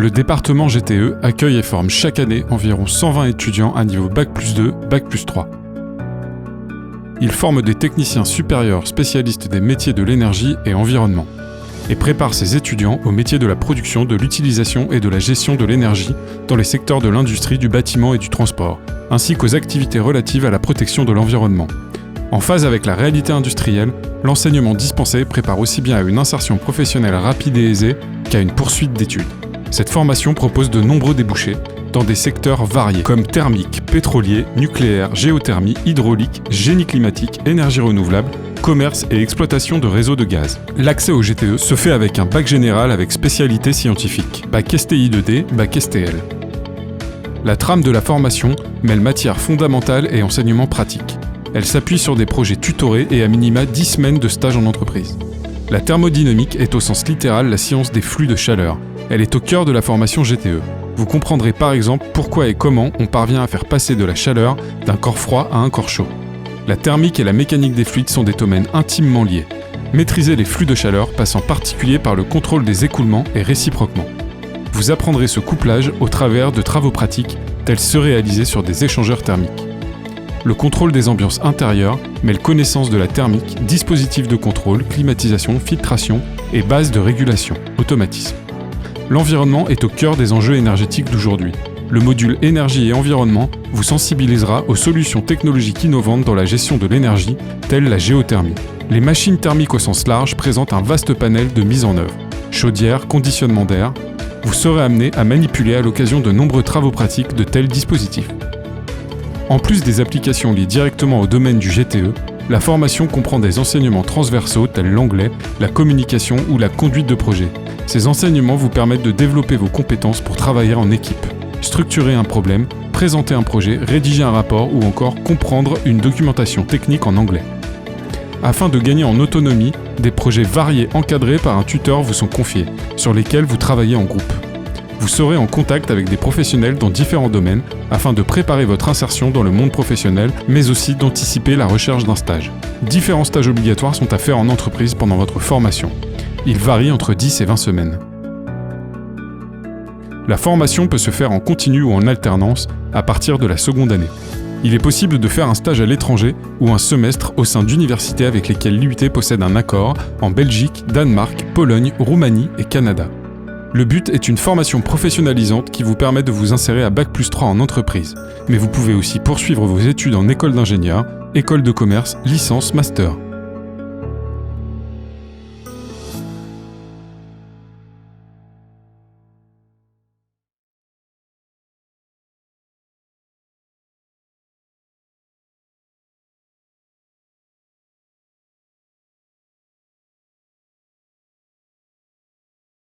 Le département GTE accueille et forme chaque année environ 120 étudiants à niveau Bac+2, Bac+3. Il forme des techniciens supérieurs spécialistes des métiers de l'énergie et environnement et prépare ses étudiants aux métiers de la production, de l'utilisation et de la gestion de l'énergie dans les secteurs de l'industrie, du bâtiment et du transport, ainsi qu'aux activités relatives à la protection de l'environnement. En phase avec la réalité industrielle, l'enseignement dispensé prépare aussi bien à une insertion professionnelle rapide et aisée qu'à une poursuite d'études. Cette formation propose de nombreux débouchés dans des secteurs variés comme thermique, pétrolier, nucléaire, géothermie, hydraulique, génie climatique, énergie renouvelable, commerce et exploitation de réseaux de gaz. L'accès au GTE se fait avec un bac général avec spécialité scientifique, bac STI 2D, bac STL. La trame de la formation mêle matières fondamentales et enseignement pratique. Elle s'appuie sur des projets tutorés et à minima 10 semaines de stage en entreprise. La thermodynamique est au sens littéral la science des flux de chaleur. Elle est au cœur de la formation GTE. Vous comprendrez par exemple pourquoi et comment on parvient à faire passer de la chaleur d'un corps froid à un corps chaud. La thermique et la mécanique des fluides sont des domaines intimement liés. Maîtriser les flux de chaleur passe en particulier par le contrôle des écoulements et réciproquement. Vous apprendrez ce couplage au travers de travaux pratiques tels ceux réalisés sur des échangeurs thermiques. Le contrôle des ambiances intérieures mêle connaissance de la thermique, dispositifs de contrôle, climatisation, filtration et bases de régulation, automatisme. L'environnement est au cœur des enjeux énergétiques d'aujourd'hui. Le module énergie et environnement vous sensibilisera aux solutions technologiques innovantes dans la gestion de l'énergie, telle la géothermie. Les machines thermiques au sens large présentent un vaste panel de mise en œuvre. Chaudière, conditionnement d'air. Vous serez amené à manipuler à l'occasion de nombreux travaux pratiques de tels dispositifs. En plus des applications liées directement au domaine du GTE, la formation comprend des enseignements transversaux tels l'anglais, la communication ou la conduite de projet. Ces enseignements vous permettent de développer vos compétences pour travailler en équipe, structurer un problème, présenter un projet, rédiger un rapport ou encore comprendre une documentation technique en anglais. Afin de gagner en autonomie, des projets variés encadrés par un tuteur vous sont confiés, sur lesquels vous travaillez en groupe. Vous serez en contact avec des professionnels dans différents domaines afin de préparer votre insertion dans le monde professionnel, mais aussi d'anticiper la recherche d'un stage. Différents stages obligatoires sont à faire en entreprise pendant votre formation. Ils varient entre 10 et 20 semaines. La formation peut se faire en continu ou en alternance à partir de la seconde année. Il est possible de faire un stage à l'étranger ou un semestre au sein d'universités avec lesquelles l'UT possède un accord en Belgique, Danemark, Pologne, Roumanie et Canada. Le but est une formation professionnalisante qui vous permet de vous insérer à Bac+3 en entreprise. Mais vous pouvez aussi poursuivre vos études en école d'ingénieur, école de commerce, licence, master.